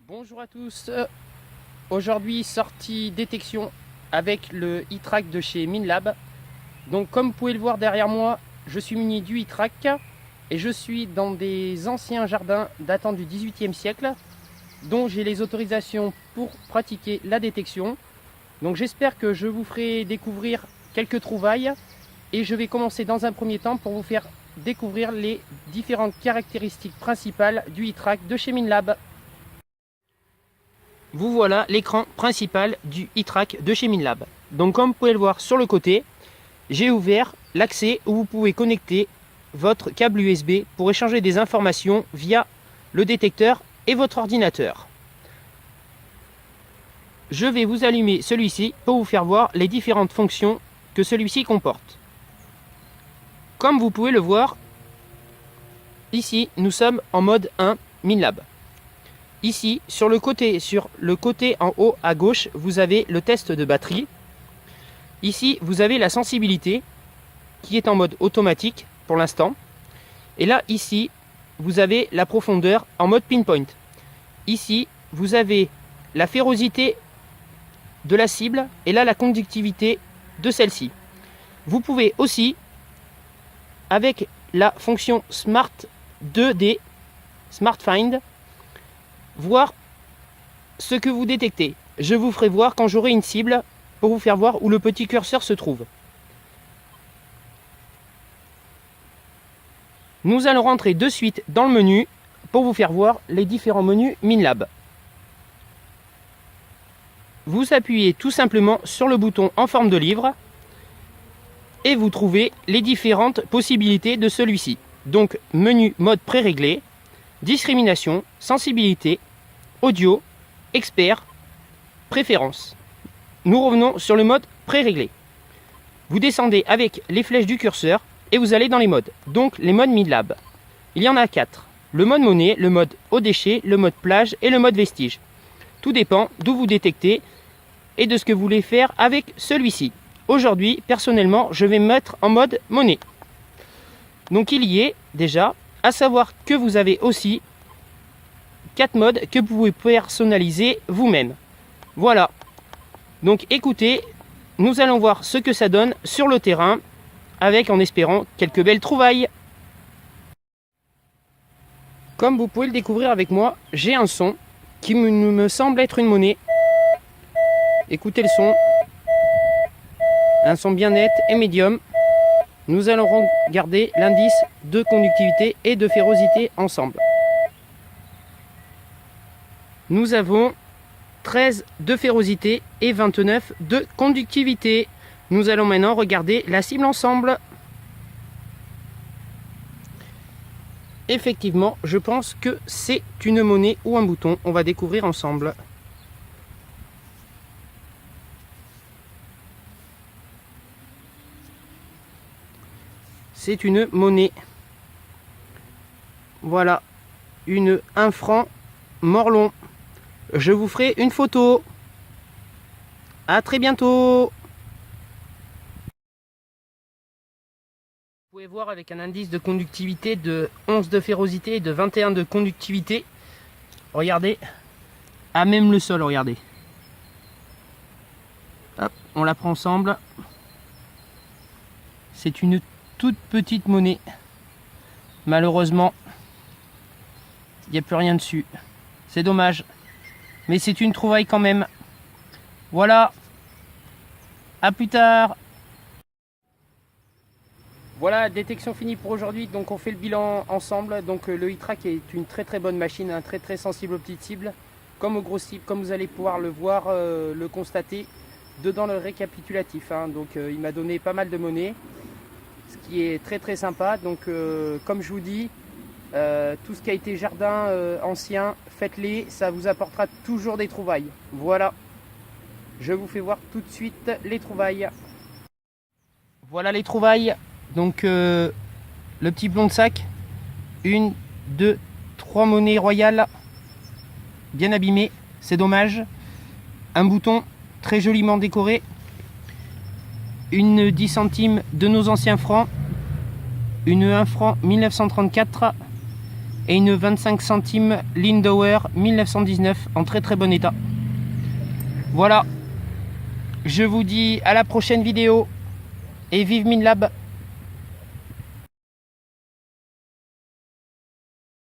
Bonjour à tous, aujourd'hui sortie détection avec le e-track de chez Minlab. Donc comme vous pouvez le voir derrière moi, je suis muni du e-track et je suis dans des anciens jardins datant du XVIIIe siècle dont j'ai les autorisations pour pratiquer la détection. Donc j'espère que je vous ferai découvrir quelques trouvailles et je vais commencer dans un premier temps pour vous faire découvrir les différentes caractéristiques principales du e-track de chez Minlab. Vous voilà l'écran principal du e-track de chez Minlab. Donc comme vous pouvez le voir sur le côté, j'ai ouvert l'accès où vous pouvez connecter votre câble USB pour échanger des informations via le détecteur et votre ordinateur. Je vais vous allumer celui-ci pour vous faire voir les différentes fonctions que celui-ci comporte. Comme vous pouvez le voir, ici nous sommes en mode 1 Minlab. Ici, sur le côté en haut à gauche, vous avez le test de batterie. Ici, vous avez la sensibilité qui est en mode automatique pour l'instant. Et là, ici, vous avez la profondeur en mode pinpoint. Ici, vous avez la férosité de la cible et là, la conductivité de celle-ci. Vous pouvez aussi, avec la fonction Smart 2D, Smart Find, voir ce que vous détectez. Je vous ferai voir quand j'aurai une cible pour vous faire voir où le petit curseur se trouve. Nous allons rentrer de suite dans le menu pour vous faire voir les différents menus Minlab. Vous appuyez tout simplement sur le bouton en forme de livre et vous trouvez les différentes possibilités de celui-ci. Donc menu mode préréglé, discrimination, sensibilité, audio, expert, préférences. Nous revenons sur le mode préréglé. Vous descendez avec les flèches du curseur et vous allez dans les modes. Donc les modes Minlab. Il y en a 4. Le mode monnaie, le mode eau déchet, le mode plage et le mode vestige. Tout dépend d'où vous détectez et de ce que vous voulez faire avec celui-ci. Aujourd'hui, personnellement, je vais me mettre en mode monnaie. Donc il y est déjà, à savoir que vous avez aussi 4 modes que vous pouvez personnaliser vous-même. Voilà. Donc écoutez, nous allons voir ce que ça donne sur le terrain avec, en espérant, quelques belles trouvailles. Comme vous pouvez le découvrir avec moi, j'ai un son qui me semble être une monnaie. Écoutez le son. Un son bien net et médium. Nous allons regarder l'indice de conductivité et de férosité ensemble. Nous avons 13 de férosité et 29 de conductivité. Nous allons maintenant regarder la cible ensemble. Effectivement, je pense que c'est une monnaie ou un bouton. On va découvrir ensemble. C'est une monnaie. Voilà, une 1 franc Morlon. Je vous ferai une photo. À très bientôt. Vous pouvez voir avec un indice de conductivité de 11 de férosité et de 21 de conductivité. Regardez. À même le sol, regardez. Hop, on la prend ensemble. C'est une toute petite monnaie. Malheureusement, il n'y a plus rien dessus. C'est dommage. Mais c'est une trouvaille quand même. Voilà. À plus tard. Voilà, détection finie pour aujourd'hui. Donc on fait le bilan ensemble. Donc le e-track est une très bonne machine, très sensible aux petites cibles, comme aux grosses cibles, comme vous allez pouvoir le voir, le constater dedans le récapitulatif. Donc il m'a donné pas mal de monnaie, ce qui est très sympa. Donc comme je vous dis, tout ce qui a été jardin ancien, faites-les, ça vous apportera toujours des trouvailles. Voilà, je vous fais voir tout de suite les trouvailles. Voilà les trouvailles. Donc le petit plomb de sac, 1, 2, 3 monnaies royales, bien abîmées, c'est dommage. Un bouton très joliment décoré, une 10 centimes de nos anciens francs, une 1 franc 1934 et une 25 centimes Lindauer 1919 en très très bon état. Voilà, je vous dis à la prochaine vidéo et vive Minlab.